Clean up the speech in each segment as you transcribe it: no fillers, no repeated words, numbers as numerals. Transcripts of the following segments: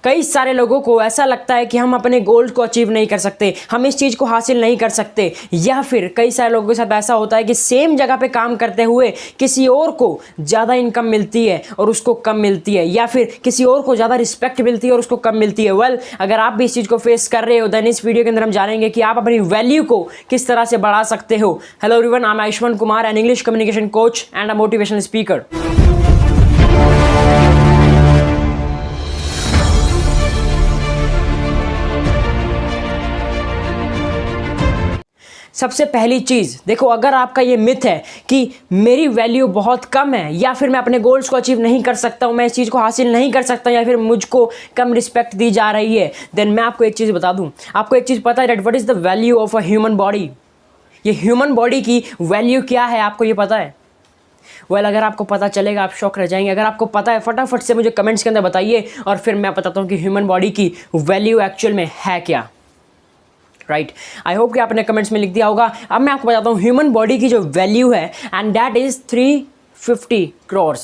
कई सारे लोगों को ऐसा लगता है कि हम अपने गोल को अचीव नहीं कर सकते, हम इस चीज़ को हासिल नहीं कर सकते, या फिर कई सारे लोगों के साथ ऐसा होता है कि सेम जगह पे काम करते हुए किसी और को ज़्यादा इनकम मिलती है और उसको कम मिलती है, या फिर किसी और को ज़्यादा रिस्पेक्ट मिलती है और उसको कम मिलती है। वेल, अगर आप भी इस चीज़ को फेस कर रहे हो देन इस वीडियो के अंदर हम जानेंगे कि आप अपनी वैल्यू को किस तरह से बढ़ा सकते हो। Hello everyone, I am Ayushman Kumar, an English communication coach and a motivational speaker. सबसे पहली चीज़ देखो, अगर आपका ये मिथ है कि मेरी वैल्यू बहुत कम है, या फिर मैं अपने गोल्स को अचीव नहीं कर सकता हूँ, मैं इस चीज़ को हासिल नहीं कर सकता, या फिर मुझको कम रिस्पेक्ट दी जा रही है, देन मैं आपको एक चीज़ बता दूँ। आपको एक चीज़ पता है that what is the value of a human body? ये ह्यूमन बॉडी की वैल्यू क्या है, आपको ये पता है? वेल, अगर आपको पता चलेगा आप शॉक रह जाएंगे। अगर आपको पता है फटाफट से मुझे कमेंट्स के अंदर बताइए और फिर मैं बताता हूँ कि ह्यूमन बॉडी की वैल्यू एक्चुअल में है क्या। राइट, आई होप कि आपने कमेंट्स में लिख दिया होगा। अब मैं आपको बताता हूँ ह्यूमन बॉडी की जो वैल्यू है, and that is 350 crore.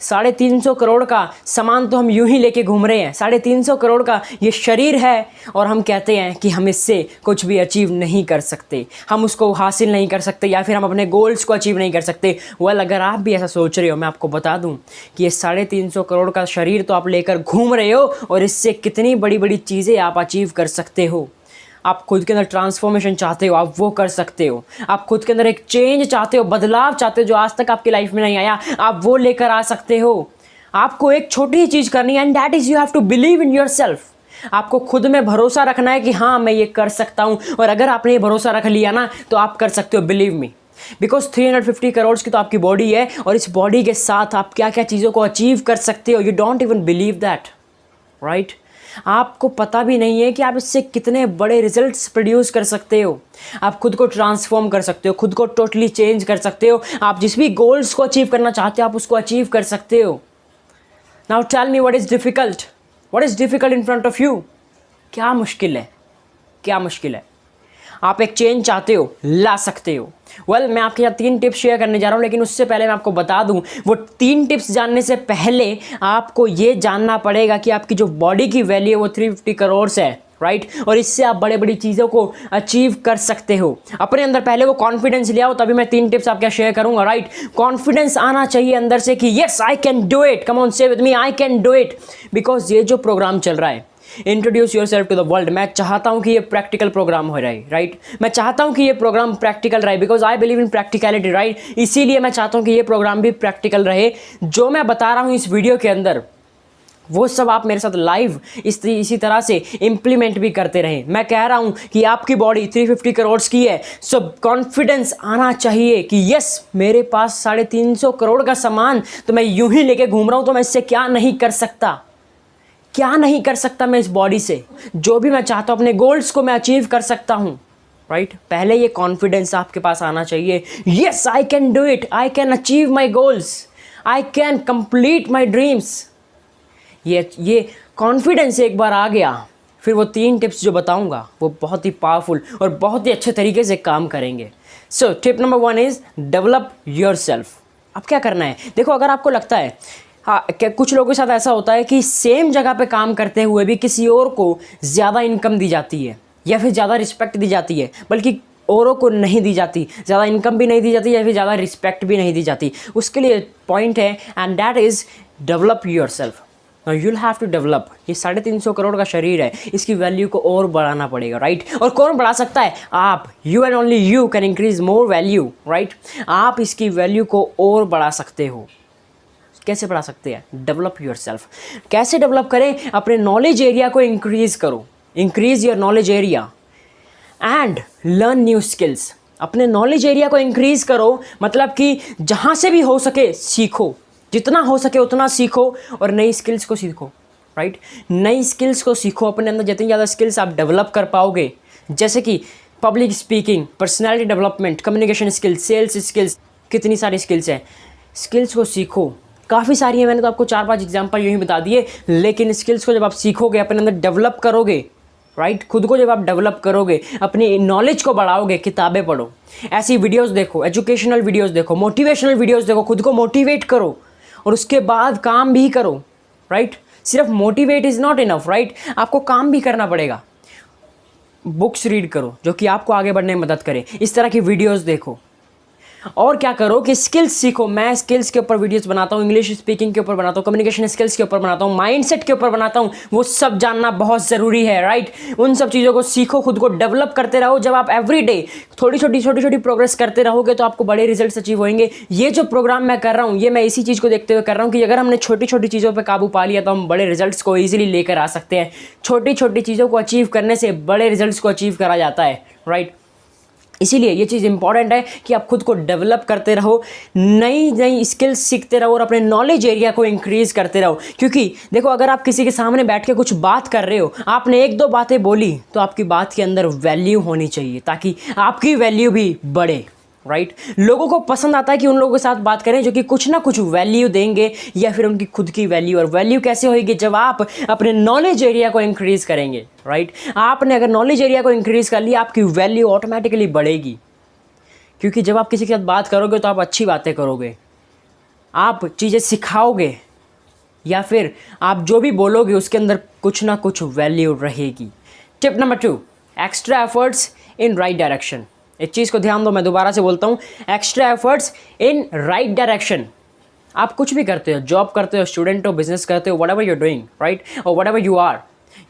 350 crore का सामान तो हम यूं ही लेके घूम रहे हैं। 350 करोड़ का ये शरीर है और हम कहते हैं कि हम इससे कुछ भी अचीव नहीं कर सकते, हम उसको हासिल नहीं कर सकते, या फिर हम अपने गोल्स को अचीव नहीं कर सकते। वेल, अगर आप भी ऐसा सोच रहे हो, मैं आपको बता दूं कि ये 350 करोड़ का शरीर तो आप लेकर घूम रहे हो और इससे कितनी बड़ी बड़ी चीज़ें आप अचीव कर सकते हो। आप खुद के अंदर ट्रांसफॉर्मेशन चाहते हो, आप वो कर सकते हो। आप खुद के अंदर एक चेंज चाहते हो, बदलाव चाहते हो जो आज तक आपकी लाइफ में नहीं आया, आप वो लेकर आ सकते हो। आपको एक छोटी चीज़ करनी है, and that is you have to believe in yourself. आपको खुद में भरोसा रखना है कि हाँ, मैं ये कर सकता हूँ, और अगर आपने ये भरोसा रख लिया ना तो आप कर सकते हो, बिलीव मी। बिकॉज 350 करोड़ की तो आपकी बॉडी है, और इस बॉडी के साथ आप क्या क्या चीज़ों को अचीव कर सकते हो, you don't even believe that. Right, आपको पता भी नहीं है कि आप इससे कितने बड़े रिजल्ट्स प्रोड्यूस कर सकते हो। आप खुद को ट्रांसफॉर्म कर सकते हो, खुद को टोटली चेंज कर सकते हो। आप जिस भी गोल्स को अचीव करना चाहते हो आप उसको अचीव कर सकते हो। Now tell me what is difficult, what is difficult in front of you? क्या मुश्किल है, क्या मुश्किल है? आप एक चेंज चाहते हो, ला सकते हो। वेल, मैं आपके साथ 3 टिप्स शेयर करने जा रहा हूँ, लेकिन उससे पहले मैं आपको बता दूँ, वो 3 टिप्स जानने से पहले आपको ये जानना पड़ेगा कि आपकी जो बॉडी की वैल्यू है वो 350 करोड़ है। राइट, और इससे आप बड़े बड़ी चीज़ों को अचीव कर सकते हो। अपने अंदर पहले वो कॉन्फिडेंस ले आओ, तभी मैं 3 टिप्स आपके शेयर करूँगा। राइट, कॉन्फिडेंस आना चाहिए अंदर से कि yes I can do it, come on say with me, I can do it. Because ये जो प्रोग्राम चल रहा है, introduce yourself to the world, मैं चाहता हूं कि ये प्रैक्टिकल प्रोग्राम हो रहा है। राइट, मैं चाहता हूं कि ये प्रोग्राम प्रैक्टिकल रहे, because I believe in practicality. Right, इसीलिए मैं चाहता हूं कि ये प्रोग्राम भी प्रैक्टिकल रहे। जो मैं बता रहा हूं इस वीडियो के अंदर वो सब आप मेरे साथ लाइव इसी तरह से इम्प्लीमेंट भी करते रहें। मैं कह रहा हूं कि आपकी बॉडी 350 करोड़ की है, सो कॉन्फिडेंस आना चाहिए कि यस, मेरे पास 350 करोड़ का सामान तो मैं यूं ही लेके घूम रहा हूं, तो मैं इससे क्या नहीं कर सकता, क्या नहीं कर सकता मैं इस बॉडी से। जो भी मैं चाहता हूँ, अपने गोल्स को मैं अचीव कर सकता हूँ। राइट, पहले ये कॉन्फिडेंस आपके पास आना चाहिए। Yes, I can do it, I can achieve my goals, I can complete my dreams. ये कॉन्फिडेंस एक बार आ गया, फिर वो 3 टिप्स जो बताऊंगा वो बहुत ही पावरफुल और बहुत ही अच्छे तरीके से काम करेंगे। So tip number 1 is develop yourself. अब क्या करना है, देखो, अगर आपको लगता है, हाँ, क्या कुछ लोगों के साथ ऐसा होता है कि सेम जगह पे काम करते हुए भी किसी और को ज़्यादा इनकम दी जाती है, या फिर ज़्यादा रिस्पेक्ट दी जाती है, बल्कि औरों को नहीं दी जाती, ज़्यादा इनकम भी नहीं दी जाती, या फिर ज़्यादा रिस्पेक्ट भी नहीं दी जाती। उसके लिए पॉइंट है, and that is develop yourself. Now you'll have to develop. ये 350 करोड़ का शरीर है, इसकी वैल्यू को और बढ़ाना पड़ेगा। राइट, और कौन बढ़ा सकता है? आप। You and only you can increase more value. Right, आप इसकी वैल्यू को और बढ़ा सकते हो। कैसे बढ़ा सकते हैं? Develop yourself. कैसे डेवलप करें? अपने नॉलेज एरिया को इंक्रीज करो, increase your knowledge area and learn new skills. अपने नॉलेज एरिया को इंक्रीज करो, मतलब कि जहाँ से भी हो सके सीखो, जितना हो सके उतना सीखो और नई स्किल्स को सीखो। राइट, नई स्किल्स को सीखो। अपने अंदर जितनी ज़्यादा स्किल्स आप डेवलप कर पाओगे, जैसे कि public speaking, personality development, communication skills, sales skills, कितनी सारी स्किल्स हैं, स्किल्स को सीखो। काफ़ी सारी है, मैंने तो आपको 4-5 एग्जाम्पल यूँ ही बता दिए, लेकिन स्किल्स को जब आप सीखोगे, अपने अंदर डेवलप करोगे, राइट, खुद को जब आप डेवलप करोगे, अपनी नॉलेज को बढ़ाओगे, किताबें पढ़ो, ऐसी वीडियोस देखो, एजुकेशनल वीडियोस देखो, मोटिवेशनल वीडियोस देखो, खुद को मोटिवेट करो और उसके बाद काम भी करो। राइट, सिर्फ motivate is not enough, right? आपको काम भी करना पड़ेगा। बुक्स रीड करो जो कि आपको आगे बढ़ने में मदद करे, इस तरह की वीडियोस देखो, और क्या करो कि स्किल्स सीखो। मैं स्किल्स के ऊपर वीडियोस बनाता हूँ, इंग्लिश स्पीकिंग के ऊपर बनाता हूँ, कम्युनिकेशन स्किल्स के ऊपर बनाता हूँ, माइंडसेट के ऊपर बनाता हूँ। वो सब जानना बहुत ज़रूरी है, राइट? उन सब चीज़ों को सीखो, खुद को डेवलप करते रहो। जब आप एवरी डे छोटी छोटी प्रोग्रेस करते रहोगे तो आपको बड़े रिजल्ट्स अचीव होंगे। ये जो प्रोग्राम मैं कर रहा हूँ, ये मैं इसी चीज़ को देखते हुए कर रहा हूँ कि अगर हमने छोटी छोटी चीज़ों पर काबू पा लिया तो हम बड़े रिजल्ट्स को ईजिली लेकर आ सकते हैं। छोटी छोटी चीज़ों को अचीव करने से बड़े रिजल्ट्स को अचीव करा जाता है, राइट? इसीलिए ये चीज़ इंपॉर्टेंट है कि आप खुद को डेवलप करते रहो, नई नई स्किल्स सीखते रहो और अपने नॉलेज एरिया को इंक्रीज़ करते रहो। क्योंकि देखो, अगर आप किसी के सामने बैठ के कुछ बात कर रहे हो, आपने एक दो बातें बोली, तो आपकी बात के अंदर वैल्यू होनी चाहिए ताकि आपकी वैल्यू भी बढ़े, राइट? लोगों को पसंद आता है कि उन लोगों के साथ बात करें जो कि कुछ ना कुछ वैल्यू देंगे, या फिर उनकी खुद की वैल्यू। और वैल्यू कैसे होगी? जब आप अपने नॉलेज एरिया को इंक्रीज़ करेंगे, राइट? आपने अगर नॉलेज एरिया को इंक्रीज़ कर लिया, आपकी वैल्यू ऑटोमेटिकली बढ़ेगी। क्योंकि जब आप किसी के साथ बात करोगे तो आप अच्छी बातें करोगे, आप चीज़ें सिखाओगे, या फिर आप जो भी बोलोगे उसके अंदर कुछ ना कुछ वैल्यू रहेगी। Tip number 2, extra efforts in right direction. एक चीज़ को ध्यान दो, मैं दोबारा से बोलता हूँ, extra efforts in right direction. आप कुछ भी करते हो, जॉब करते हो, स्टूडेंट हो, बिजनेस करते हो, whatever you are doing, right, और whatever you are,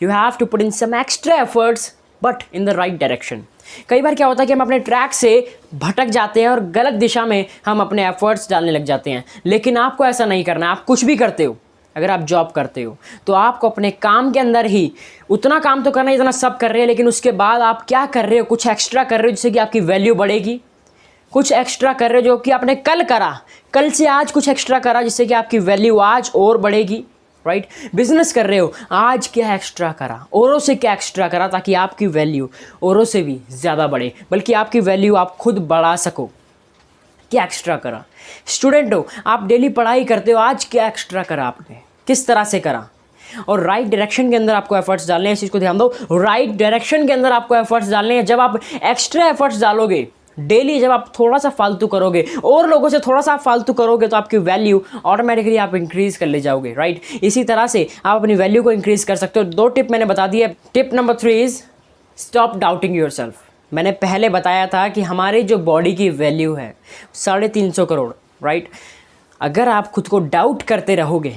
you have to put in some extra efforts but in the right direction. कई बार क्या होता है कि हम अपने ट्रैक से भटक जाते हैं और गलत दिशा में हम अपने एफर्ट्स डालने लग जाते हैं। लेकिन आपको ऐसा नहीं करना है। आप कुछ भी करते हो, अगर आप जॉब करते हो तो आपको अपने काम के अंदर ही उतना काम तो करना है जितना सब कर रहे हैं, लेकिन उसके बाद आप क्या कर रहे हो? कुछ एक्स्ट्रा कर रहे हो जिससे कि आपकी वैल्यू बढ़ेगी। कुछ एक्स्ट्रा कर रहे हो जो कि आपने कल करा, कल से आज कुछ एक्स्ट्रा करा जिससे कि आपकी वैल्यू आज और बढ़ेगी, राइट? बिजनेस कर रहे हो, आज क्या एक्स्ट्रा करा, औरों से क्या एक्स्ट्रा करा ताकि आपकी वैल्यू औरों से भी ज़्यादा बढ़े, बल्कि आपकी वैल्यू आप खुद बढ़ा सको। क्या एक्स्ट्रा करा? स्टूडेंट हो, आप डेली पढ़ाई करते हो, आज क्या एक्स्ट्रा करा आपने, किस तरह से करा? और राइट डायरेक्शन के अंदर आपको एफर्ट्स डालने हैं। इस चीज़ को ध्यान दो, राइट डायरेक्शन के अंदर आपको एफर्ट्स डालने हैं। जब आप एक्स्ट्रा एफर्ट्स डालोगे डेली, जब आप थोड़ा सा फालतू करोगे और लोगों से थोड़ा सा फालतू करोगे, तो आपकी वैल्यू ऑटोमेटिकली आप इंक्रीज़ कर ले जाओगे, राइट? इसी तरह से आप अपनी वैल्यू को इंक्रीज़ कर सकते हो। 2 टिप मैंने बता दी है। Tip number 3 is stop doubting yourself. मैंने पहले बताया था कि हमारी जो बॉडी की वैल्यू है 350 करोड़, राइट? अगर आप खुद को डाउट करते रहोगे,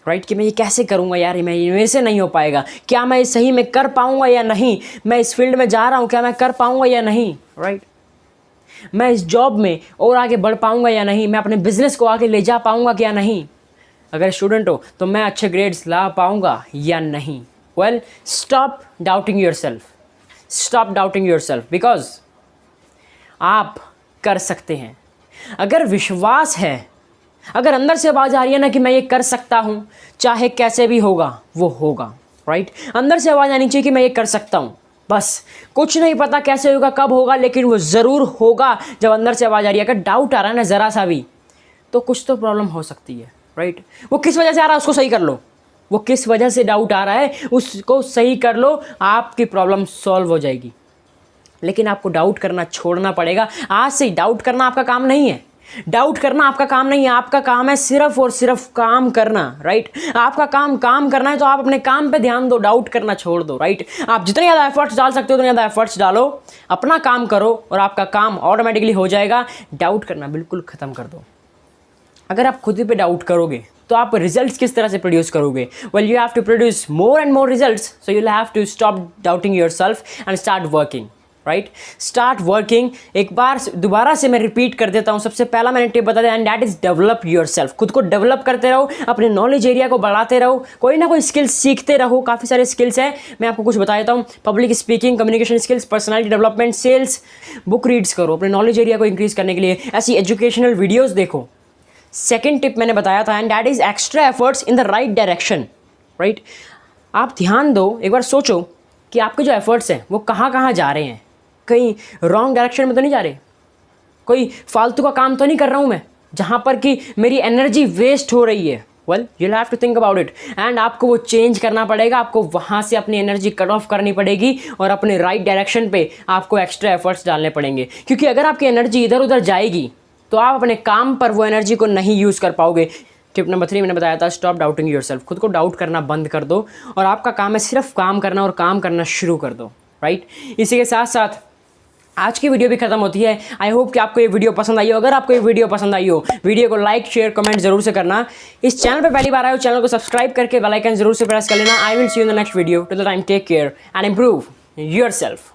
राइट, कि मैं ये कैसे करूँगा यार, मैं मेरे से नहीं हो पाएगा, क्या मैं सही में कर पाऊँगा या नहीं, मैं इस फील्ड में जा रहा हूँ, क्या मैं कर पाऊँगा या नहीं, राइट, मैं इस जॉब में और आगे बढ़ पाऊँगा या नहीं, मैं अपने बिजनेस को आगे ले जा पाऊँगा क्या नहीं, अगर स्टूडेंट हो तो मैं अच्छे ग्रेड्स ला पाऊँगा या नहीं। Well, stop doubting yourself, stop doubting yourself, because आप कर सकते हैं। अगर विश्वास है, अगर अंदर से आवाज़ आ रही है ना कि मैं ये कर सकता हूँ, चाहे कैसे भी होगा वो होगा, राइट? अंदर से आवाज़ आनी चाहिए कि मैं ये कर सकता हूँ। बस कुछ नहीं पता कैसे होगा, कब होगा, लेकिन वो ज़रूर होगा जब अंदर से आवाज़ आ रही है। अगर डाउट आ रहा है ना ज़रा सा भी, तो कुछ तो प्रॉब्लम हो सकती है, राइट? वो किस वजह से आ रहा है उसको सही कर लो। वो किस वजह से डाउट आ रहा है उसको सही कर लो, आपकी प्रॉब्लम सॉल्व हो जाएगी। लेकिन आपको डाउट करना छोड़ना पड़ेगा। आज से डाउट करना आपका काम नहीं है। डाउट करना आपका काम नहीं है। आपका काम है सिर्फ और सिर्फ काम करना, राइट? आपका काम करना है, तो आप अपने काम पे ध्यान दो, डाउट करना छोड़ दो, राइट? आप जितने ज़्यादा एफर्ट्स डाल सकते हो उतने ज़्यादा एफर्ट्स डालो, अपना काम करो और आपका काम ऑटोमेटिकली हो जाएगा। डाउट करना बिल्कुल ख़त्म कर दो। अगर आप खुद ही पे डाउट करोगे तो आप रिजल्ट्स किस तरह से प्रोड्यूस करोगे? Well, you have to produce more and more results, so you have to stop doubting yourself and start working, right? Start working. एक बार दोबारा से मैं रिपीट कर देता हूँ। सबसे पहला मैंने टिप बता दिया, and that is develop yourself. खुद को डेवलप करते रहो, अपने नॉलेज एरिया को बढ़ाते रहो, कोई ना कोई स्किल्स सीखते रहो। काफ़ी सारे स्किल्स हैं, मैं आपको कुछ बता देता हूँ। Public speaking, communication skills, personality development, sales. Book reads करो अपने नॉलेज एरिया को इंक्रीज़ करने के लिए, ऐसी एजुकेशनल वीडियोज़ देखो। सेकेंड टिप मैंने बताया था, and that is extra efforts in the right direction, right? आप ध्यान दो, एक बार सोचो कि आपके जो एफर्ट्स हैं वो कहाँ कहाँ जा रहे हैं। कहीं रॉन्ग डायरेक्शन में तो नहीं जा रहे? कोई फालतू का काम तो नहीं कर रहा हूँ मैं जहाँ पर कि मेरी एनर्जी वेस्ट हो रही है? Well, you have to think about it, and आपको वो चेंज करना पड़ेगा। आपको वहाँ से अपनी एनर्जी कट ऑफ करनी पड़ेगी और अपने राइट डायरेक्शन पे आपको एक्स्ट्रा एफर्ट्स डालने पड़ेंगे। क्योंकि अगर आपकी एनर्जी इधर उधर जाएगी तो आप अपने काम पर वो एनर्जी को नहीं यूज़ कर पाओगे। टिप नंबर 3 मैंने बताया था, स्टॉप डाउटिंग योरसेल्फ। खुद को डाउट करना बंद कर दो और आपका काम है सिर्फ काम करना और काम करना शुरू कर दो, राइट। इसी के साथ साथ आज की वीडियो भी खत्म होती है। आई होप कि आपको ये वीडियो पसंद आई हो। अगर आपको ये वीडियो पसंद आई हो, वीडियो को लाइक शेयर कमेंट जरूर से करना। इस चैनल पे पहली बार आए हो, चैनल को सब्सक्राइब करके बेल आइकन जरूर से प्रेस कर लेना। I will see you in the next video. Till the time take care and improve yourself.